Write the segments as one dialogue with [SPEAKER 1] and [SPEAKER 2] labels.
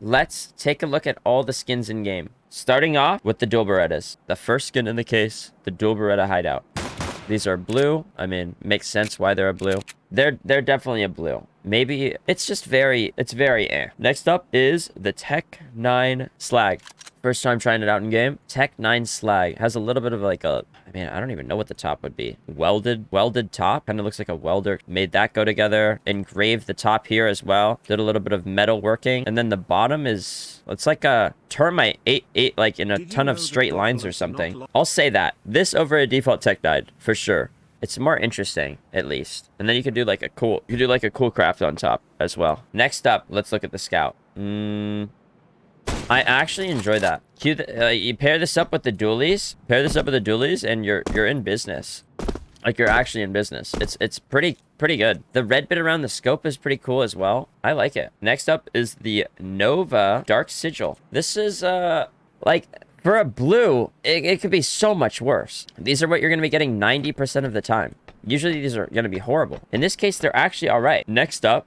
[SPEAKER 1] let's take a look at all the skins in game. Starting off with the dual Berettas. The first skin in the case, the dual Beretta hideout. These are blue. I mean, makes sense why they're a blue. They're definitely a blue. Maybe it's just very eh. Next up is the Tech 9 Slag. First time trying it out in game. Tech 9 Slag has a little bit of like a, I mean, I don't even know what the top would be. Welded top. Kind of looks like a welder made that go together. Engraved the top here as well. Did a little bit of metal working. And then the bottom is, it's like a termite ate like in a ton of straight lines or something. I'll say that. This over a default Tech 9 for sure. It's more interesting, at least. And then you could do like a cool, craft on top as well. Next up, let's look at the Scout. I actually enjoy that. You pair this up with the dualies. And you're in business. Like, you're actually in business. It's pretty good. The red bit around the scope is pretty cool as well. I like it. Next up is the Nova Dark Sigil. This is like, for a blue, it could be so much worse. These are what you're going to be getting 90% of the time. Usually these are going to be horrible. In this case, they're actually all right. Next up,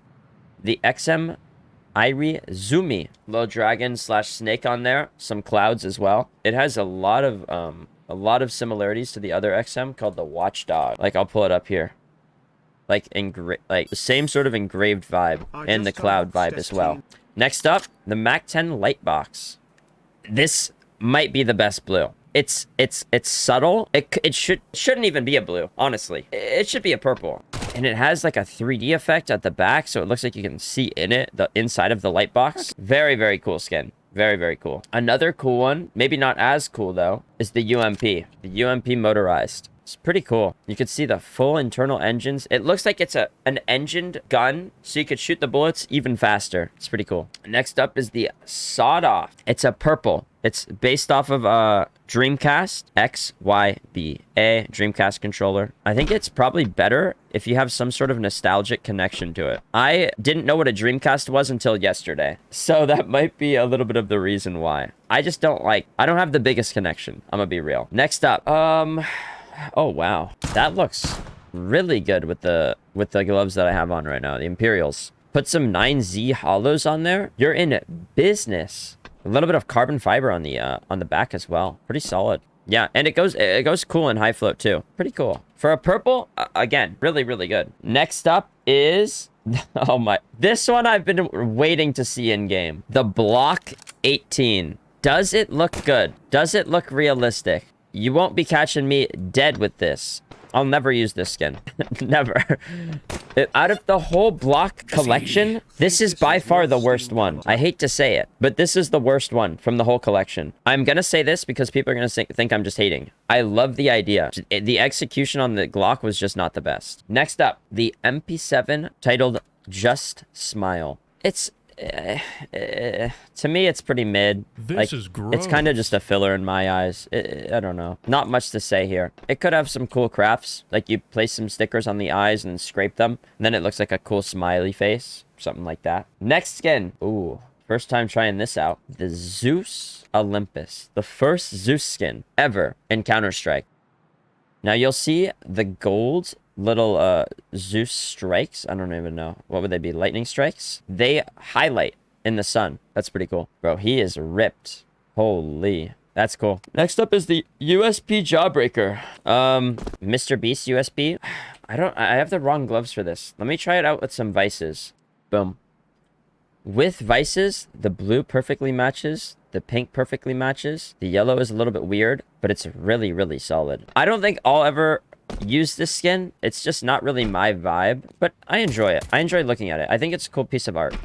[SPEAKER 1] the XM Irie Zumi. Little dragon / snake on there. Some clouds as well. It has a lot of similarities to the other XM called the Watchdog. Like, I'll pull it up here. Like the same sort of engraved vibe and the cloud vibe as well. Next up, the Mac 10 Lightbox. This might be the best blue. It's subtle. It shouldn't even be a blue, honestly. It should be a purple. And it has like a 3D effect at the back, so it looks like you can see in it the inside of the light box. Very cool skin. Very cool. Another cool one, maybe not as cool though, is the UMP. The UMP motorized. It's pretty cool. You can see the full internal engines. It looks like it's an engined gun, so you could shoot the bullets even faster. It's pretty cool. Next up is the Sawed Off. It's a purple. It's based off of a Dreamcast XYBA Dreamcast controller. I think it's probably better if you have some sort of nostalgic connection to it. I didn't know what a Dreamcast was until yesterday, so that might be a little bit of the reason why. I don't have the biggest connection. I'm gonna be real. Next up, oh wow, that looks really good with the gloves that I have on right now, the Imperials. Put some 9Z hollows on there. You're in business. A little bit of carbon fiber on the back as well. Pretty solid. Yeah, and it goes cool in high float too. Pretty cool. For a purple, again, really good. Next up is, oh my, this one I've been waiting to see in game. The Block 18. Does it look good? Does it look realistic? You won't be catching me dead with this. I'll never use this skin. Never. Out of the whole block collection, this is by far the worst one. I hate to say it, but this is the worst one from the whole collection. I'm gonna say this because people are gonna think I'm just hating. I love the idea. The execution on the Glock was just not the best. Next up, the MP7 titled Just Smile. It's to me, it's pretty mid.
[SPEAKER 2] This is gross.
[SPEAKER 1] It's kind of just a filler in my eyes. I don't know. Not much to say here. It could have some cool crafts. Like, you place some stickers on the eyes and scrape them. And then it looks like a cool smiley face. Something like that. Next skin. Ooh. First time trying this out. The Zeus Olympus. The first Zeus skin ever in Counter-Strike. Now, you'll see the gold little Zeus strikes. I don't even know. What would they be? Lightning strikes? They highlight in the sun. That's pretty cool. Bro, he is ripped. Holy. That's cool. Next up is the USP Jawbreaker. Mr. Beast USB. I have the wrong gloves for this. Let me try it out with some vices. Boom. With vices, the blue perfectly matches. The pink perfectly matches. The yellow is a little bit weird, but it's really solid. I don't think I'll ever use this skin. It's just not really my vibe, but I enjoy it. I enjoy looking at it. I think it's a cool piece of art.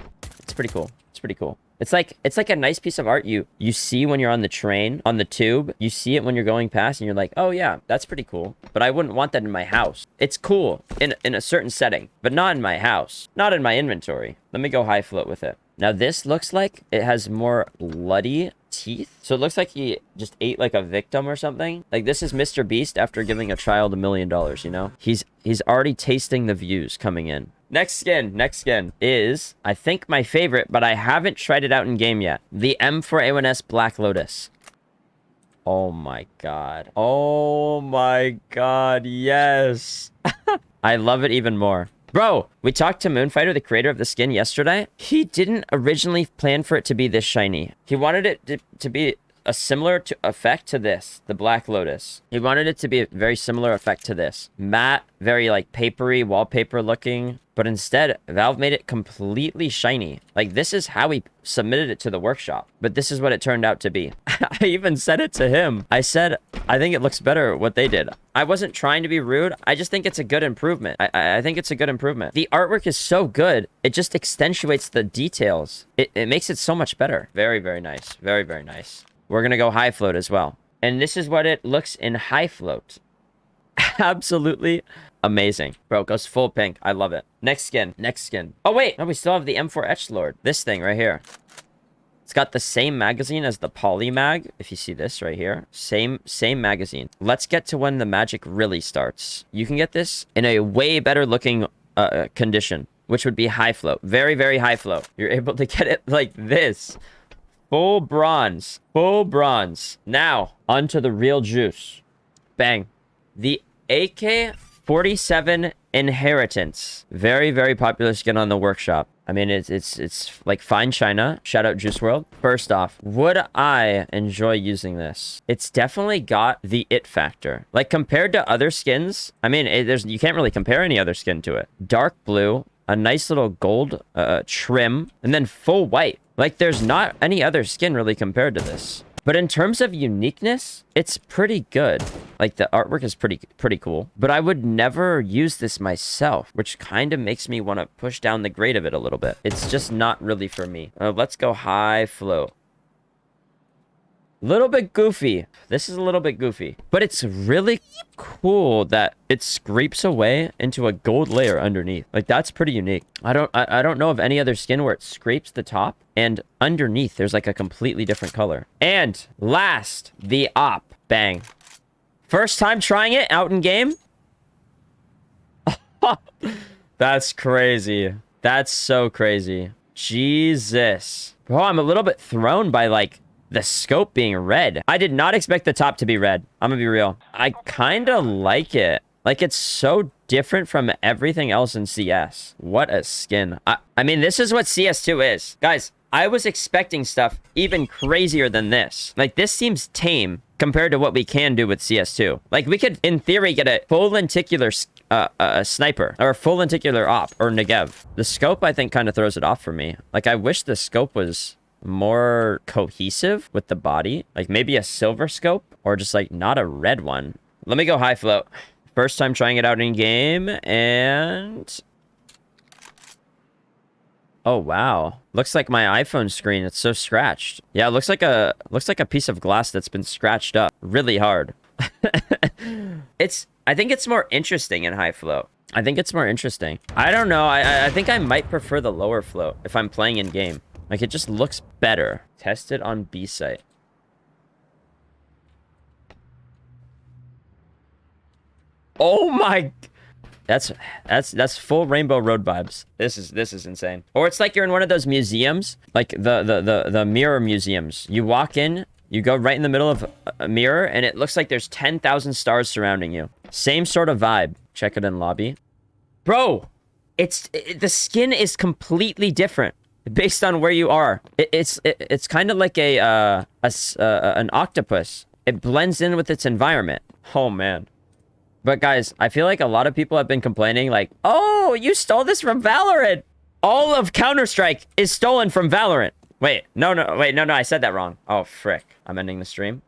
[SPEAKER 1] It's pretty cool. It's pretty cool. It's like a nice piece of art you see when you're on the train, on the tube. You see it when you're going past and you're like, oh yeah, that's pretty cool. But I wouldn't want that in my house. It's cool in a certain setting, but not in my house. Not in my inventory. Let me go high float with it. Now this looks like it has more bloody teeth. So it looks like he just ate like a victim or something. Like, this is Mr. Beast after giving a child $1 million, you know? He's already tasting the views coming in. Next skin is, I think, my favorite, but I haven't tried it out in game yet. The M4A1S Black Lotus. Oh my god. Oh my god, yes. I love it even more. Bro, we talked to Moonfighter, the creator of the skin, yesterday. He didn't originally plan for it to be this shiny. He wanted it to be a similar effect to this, the Black Lotus. He wanted it to be a very similar effect to this. Matte, very like papery, wallpaper looking. But instead, Valve made it completely shiny. Like, this is how he submitted it to the workshop. But this is what it turned out to be. I even said it to him. I said, I think it looks better what they did. I wasn't trying to be rude. I just think it's a good improvement. I think it's a good improvement. The artwork is so good. It just accentuates the details. It makes it so much better. Very, very nice. Very, very nice. We're going to go high float as well. And this is what it looks in high float. Absolutely amazing. Bro, it goes full pink. I love it. Next skin. Next skin. Oh, wait. No, we still have the M4 Etch Lord. This thing right here. It's got the same magazine as the Poly Mag. If you see this right here. Same magazine. Let's get to when the magic really starts. You can get this in a way better looking condition, which would be high float. Very, very high float. You're able to get it like this. Full bronze. Full bronze. Now, onto the real juice. Bang. The AK-47 Inheritance. Very, very popular skin on the workshop. I mean, it's like fine china. Shout out Juice World. First off, would I enjoy using this? It's definitely got the it factor. Like, compared to other skins, I mean, you can't really compare any other skin to it. Dark blue, a nice little gold trim, and then full white. Like, there's not any other skin really compared to this. But in terms of uniqueness, it's pretty good. Like, the artwork is pretty cool. But I would never use this myself, which kind of makes me want to push down the grade of it a little bit. It's just not really for me. Let's go high float. Little bit goofy. This is a little bit goofy. But it's really cool that it scrapes away into a gold layer underneath. Like, that's pretty unique. I don't know of any other skin where it scrapes the top and underneath there's like a completely different color. And last, the AWP. Bang. First time trying it out in game. That's crazy. That's so crazy. Jesus. Bro, I'm a little bit thrown by like the scope being red. I did not expect the top to be red. I'm gonna be real. I kind of like it. Like, it's so different from everything else in CS. What a skin. I mean, this is what CS2 is. Guys, I was expecting stuff even crazier than this. Like, this seems tame compared to what we can do with CS2. Like, we could, in theory, get a full lenticular sniper or a full lenticular op or Negev. The scope, I think, kind of throws it off for me. Like, I wish the scope was more cohesive with the body. Like, maybe a silver scope or just, like, not a red one. Let me go high float. First time trying it out in game, and oh wow, looks like my iPhone screen. It's so scratched. Yeah, it looks like a piece of glass that's been scratched up really hard. I think it's more interesting in high float. I think it's more interesting. I don't know. I think I might prefer the lower float if I'm playing in game. Like, it just looks better. Test it on B site. Oh my, that's full Rainbow Road vibes. This is insane. Or it's like you're in one of those museums, like the mirror museums. You walk in, you go right in the middle of a mirror, and it looks like there's 10,000 stars surrounding you. Same sort of vibe. Check it in lobby. Bro, the skin is completely different based on where you are. It's kind of like an octopus. It blends in with its environment. Oh man. But guys, I feel like a lot of people have been complaining like, oh, you stole this from Valorant. All of Counter-Strike is stolen from Valorant. Wait, no, I said that wrong. Oh, frick. I'm ending the stream.